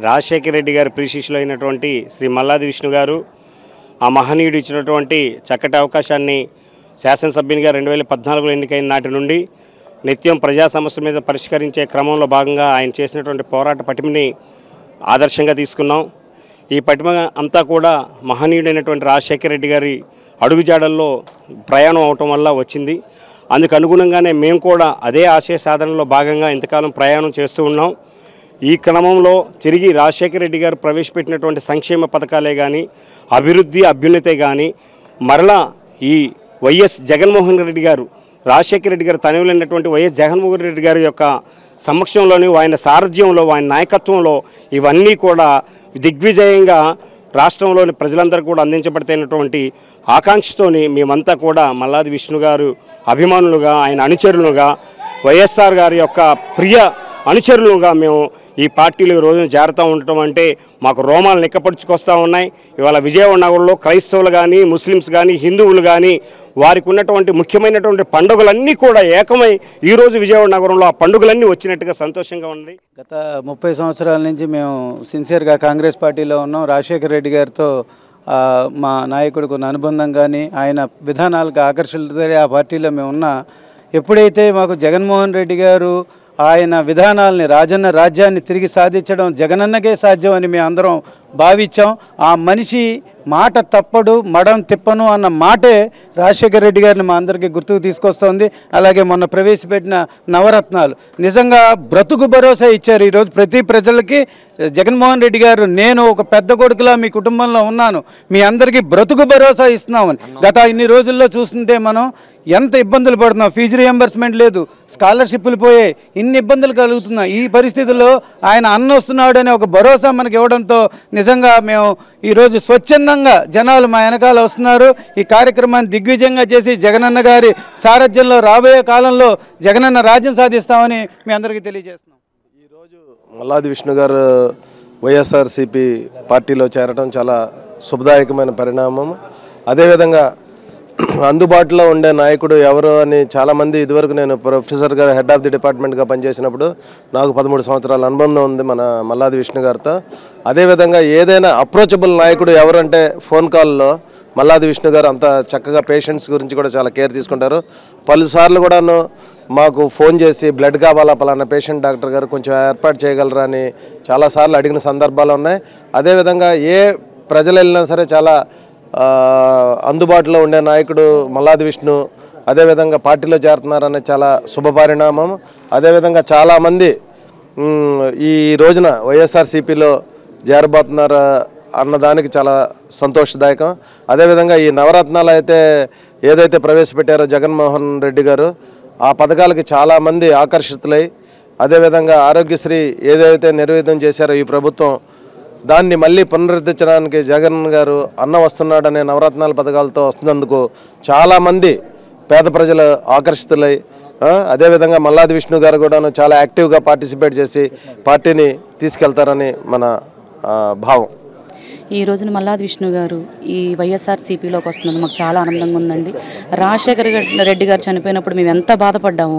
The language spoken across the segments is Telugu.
రాజశేఖర రెడ్డి గారి ప్రియశిష్యులు అయినటువంటి శ్రీ మల్లాది విష్ణు గారు ఆ మహనీయుడు ఇచ్చినటువంటి చక్కటి అవకాశాన్ని శాసనసభ్యునిగా 2014లో ఎన్నికైన నాటి నుండి నిత్యం ప్రజా సమస్యల మీద పరిష్కరించే క్రమంలో భాగంగా ఆయన చేసినటువంటి పోరాట పటిమని ఆదర్శంగా తీసుకున్నాం. ఈ పటిమ అంతా కూడా మహనీయుడైనటువంటి రాజశేఖర రెడ్డి గారి అడుగుజాడల్లో ప్రయాణం అవటం వల్ల వచ్చింది. అందుకు అనుగుణంగానే మేము కూడా అదే ఆశయ సాధనలో భాగంగా ఇంతకాలం ప్రయాణం చేస్తూ ఉన్నాం. ఈ క్రమంలో తిరిగి రాజశేఖర రెడ్డి గారు ప్రవేశపెట్టినటువంటి సంక్షేమ పథకాలే కానీ, అభివృద్ధి అభ్యున్నతే కానీ, మరలా ఈ వైఎస్ జగన్మోహన్ రెడ్డి గారు రాజశేఖర రెడ్డి గారు తనయులైనటువంటి వైఎస్ జగన్మోహన్ రెడ్డి గారి యొక్క సమక్షంలోని ఆయన సారథ్యంలో ఆయన నాయకత్వంలో ఇవన్నీ కూడా దిగ్విజయంగా రాష్ట్రంలోని ప్రజలందరూ కూడా అందించబడతాయినటువంటి ఆకాంక్షతోని మేమంతా కూడా మల్లాది విష్ణు గారు అభిమానులుగా, ఆయన అనుచరులుగా, వైఎస్ఆర్ గారి యొక్క ప్రియ అనుచరులుగా మేము ఈ పార్టీలో ఈ రోజున చేరుతూ ఉండటం అంటే మాకు రోమాలు నిక్కపరుచుకొస్తూ ఉన్నాయి. ఇవాళ విజయవాడ నగరంలో క్రైస్తవులు కానీ, ముస్లిమ్స్ కానీ, హిందువులు కానీ వారికి ఉన్నటువంటి ముఖ్యమైనటువంటి పండుగలన్నీ కూడా ఏకమై ఈరోజు విజయవాడ నగరంలో ఆ పండుగలన్నీ వచ్చినట్టుగా సంతోషంగా ఉంది. గత 30 సంవత్సరాల నుంచి మేము సిన్సియర్గా కాంగ్రెస్ పార్టీలో ఉన్నాం. రాజశేఖర రెడ్డి గారితో మా నాయకుడికి ఉన్న అనుబంధం కానీ, ఆయన విధానాలకు ఆకర్షితులై ఆ పార్టీలో మేము ఉన్నా. ఎప్పుడైతే మాకు జగన్మోహన్ రెడ్డి గారు ఆయన విధానాలని, రాజన్న రాజ్యాన్ని తిరిగి సాధించడం జగనన్నకే సాధ్యం అని మేము అందరం భావించాం. ఆ మనిషి మాట తప్పడు, మడం తిప్పను అన్న మాటే రాజశేఖర రెడ్డి గారిని మా అందరికీ గుర్తుకు తీసుకొస్తోంది. అలాగే మొన్న ప్రవేశపెట్టిన నవరత్నాలు నిజంగా బ్రతుకు భరోసా ఇచ్చారు. ఈరోజు ప్రతి ప్రజలకి జగన్మోహన్ రెడ్డి గారు, నేను ఒక పెద్ద కొడుకులా మీ కుటుంబంలో ఉన్నాను, మీ అందరికీ బ్రతుకు భరోసా ఇస్తున్నామని. గత ఇన్ని రోజుల్లో చూస్తుంటే మనం ఎంత ఇబ్బందులు పడుతున్నాం. ఫీజు రియంబర్స్మెంట్ లేదు, స్కాలర్షిప్లు పోయాయి, ఇన్ని ఇబ్బందులు కలుగుతున్నాయి. ఈ పరిస్థితుల్లో ఆయన అన్న వస్తున్నాడు అనే ఒక భరోసా మనకి ఇవ్వడంతో నిజంగా మేము ఈరోజు స్వచ్ఛందంగా జనాలు మా వెనకాల వస్తున్నారు. ఈ కార్యక్రమాన్ని దిగ్విజయంగా చేసి జగనన్న గారి సారథ్యంలో రాబోయే కాలంలో జగనన్న రాజ్యం సాధిస్తామని మీ అందరికీ తెలియజేస్తున్నాం. ఈరోజు మల్లాది విష్ణు గారు వైఎస్ఆర్సీపీ పార్టీలో చేరడం చాలా శుభదాయకమైన పరిణామం. అదేవిధంగా అందుబాటులో ఉండే నాయకుడు ఎవరు అని చాలామంది, ఇదివరకు నేను ప్రొఫెసర్ గారు హెడ్ ఆఫ్ ది డిపార్ట్మెంట్గా పనిచేసినప్పుడు నాకు 13 సంవత్సరాల అనుబంధం ఉంది మన మల్లాది విష్ణు గారితో. అదేవిధంగా ఏదైనా అప్రోచబుల్ నాయకుడు ఎవరంటే ఫోన్ కాల్లో మల్లాది విష్ణు గారు అంత చక్కగా పేషెంట్స్ గురించి కూడా చాలా కేర్ తీసుకుంటారు. పలుసార్లు కూడాను మాకు ఫోన్ చేసి బ్లడ్ కావాలా పలానా పేషెంట్ డాక్టర్ గారు కొంచెం ఏర్పాటు చేయగలరా అని చాలాసార్లు అడిగిన సందర్భాలు ఉన్నాయి. అదేవిధంగా ఏ ప్రజలు వెళ్ళినా సరే చాలా అందుబాటులో ఉండే నాయకుడు మల్లాది విష్ణు. అదేవిధంగా పార్టీలో చేరుతున్నారనే చాలా శుభపరిణామం. అదేవిధంగా చాలామంది ఈ రోజున వైఎస్ఆర్సీపీలో చేరబోతున్నారు అన్నదానికి చాలా సంతోషదాయకం. అదేవిధంగా ఈ నవరత్నాలు ఏదైతే ప్రవేశపెట్టారో జగన్మోహన్ రెడ్డి గారు, ఆ పథకాలకి చాలామంది ఆకర్షితులై, అదేవిధంగా ఆరోగ్యశ్రీ ఏదైతే నిర్వేదం చేశారో ఈ ప్రభుత్వం, దాన్ని మళ్ళీ పునరుద్ధరించడానికి జగన్ గారు అన్న వస్తున్నాడనే నవరత్నాల పథకాలతో వస్తున్నందుకు చాలామంది పేద ప్రజలు ఆకర్షితులై, అదేవిధంగా మల్లాది విష్ణు గారు కూడాను చాలా యాక్టివ్గా పార్టిసిపేట్ చేసి పార్టీని తీసుకెళ్తారని మన భావం. ఈ రోజున మల్లాది విష్ణు గారు ఈ వైఎస్ఆర్సీపీలోకి వస్తున్నది మాకు చాలా ఆనందంగా ఉందండి. రాజశేఖర రెడ్డి గారు చనిపోయినప్పుడు మేము ఎంత బాధపడ్డాము,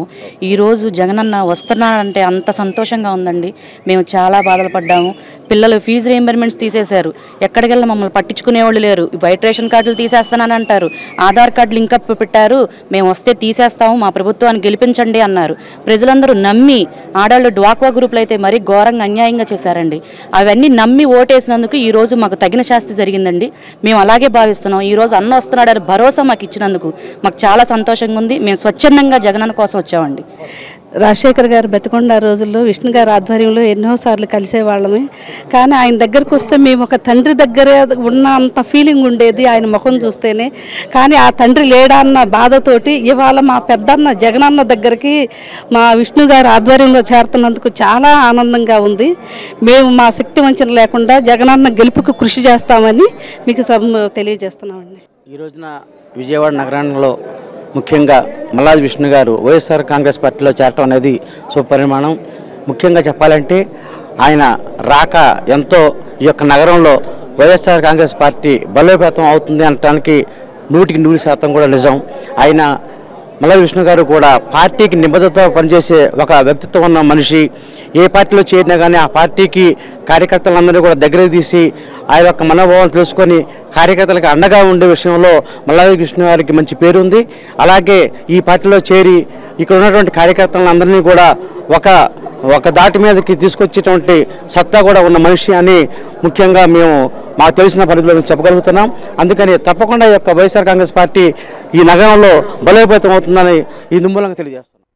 ఈరోజు జగనన్న వస్తున్నారంటే అంత సంతోషంగా ఉందండి. మేము చాలా బాధలు పడ్డాము. పిల్లలు ఫీజు రీయింబర్స్మెంట్స్ తీసేశారు, ఎక్కడికి వెళ్ళి మమ్మల్ని పట్టించుకునేవాళ్ళు లేరు. వైట్ రేషన్ కార్డులు తీసేస్తానని అంటారు, ఆధార్ కార్డులు ఇంకా పెట్టారు, మేము వస్తే తీసేస్తాము, మా ప్రభుత్వాన్ని గెలిపించండి అన్నారు. ప్రజలందరూ నమ్మి, ఆడాళ్ళు డ్వాక్వా గ్రూపులు అయితే మరీ ఘోరంగా అన్యాయంగా చేశారండి. అవన్నీ నమ్మి ఓటేసినందుకు ఈరోజు మాకు తగిన శాస్తి జరిగిందండి. మేము అలాగే భావిస్తున్నాం. ఈరోజు అన్న వస్తున్నాడని భరోసా మాకు ఇచ్చినందుకు మాకు చాలా సంతోషంగా ఉంది. మేము స్వచ్ఛందంగా జగనన్న కోసం వచ్చామండి. రాజశేఖర్ గారు బతికొండ రోజుల్లో విష్ణు గారి ఆధ్వర్యంలో ఎన్నోసార్లు కలిసేవాళ్ళమే. కానీ ఆయన దగ్గరకు వస్తే మేము ఒక తండ్రి దగ్గరే ఉన్న అంత ఫీలింగ్ ఉండేది ఆయన ముఖం చూస్తేనే. కానీ ఆ తండ్రి లేడా అన్న బాధతోటి ఇవాళ మా పెద్దన్న జగనన్న దగ్గరికి మా విష్ణు గారి ఆధ్వర్యంలో చేరుతున్నందుకు చాలా ఆనందంగా ఉంది. మేము మా శక్తి వంచన లేకుండా జగనన్న గెలుపుకు కృషి చేస్తామని మీకు తెలియజేస్తున్నామండి. ఈ రోజున విజయవాడ నగరంలో ముఖ్యంగా మల్లాది విష్ణు గారు వైఎస్ఆర్ కాంగ్రెస్ పార్టీలో చేరటం అనేది శుభపరిమాణం. ముఖ్యంగా చెప్పాలంటే ఆయన రాక ఎంతో ఈ యొక్క నగరంలో వైఎస్ఆర్ కాంగ్రెస్ పార్టీ బలోపేతం అవుతుంది అనడానికి 100% కూడా నిజం. ఆయన మల్లాది విష్ణు గారు కూడా పార్టీకి నిబద్ధతతో పనిచేసే ఒక వ్యక్తిత్వం ఉన్న మనిషి. ఏ పార్టీలో చేరినా కానీ ఆ పార్టీకి కార్యకర్తలందరినీ కూడా దగ్గరికి తీసి ఆ యొక్క మనోభావాలు తెలుసుకొని కార్యకర్తలకు అండగా ఉండే విషయంలో మల్లాది విష్ణు గారికి మంచి పేరు ఉంది. అలాగే ఈ పార్టీలో చేరి ఇక్కడ ఉన్నటువంటి కార్యకర్తలందరినీ కూడా ఒక దాటి మీదకి తీసుకొచ్చేటువంటి సత్తా కూడా ఉన్న మనిషి అని ముఖ్యంగా మేము మాకు తెలిసిన పరిధిలో చెప్పగలుగుతున్నాం. అందుకని తప్పకుండా ఈ యొక్క వైఎస్ఆర్ కాంగ్రెస్ పార్టీ ఈ నగరంలో బలోపేతం అవుతుందని ఈ మూలంగా తెలియజేస్తాం.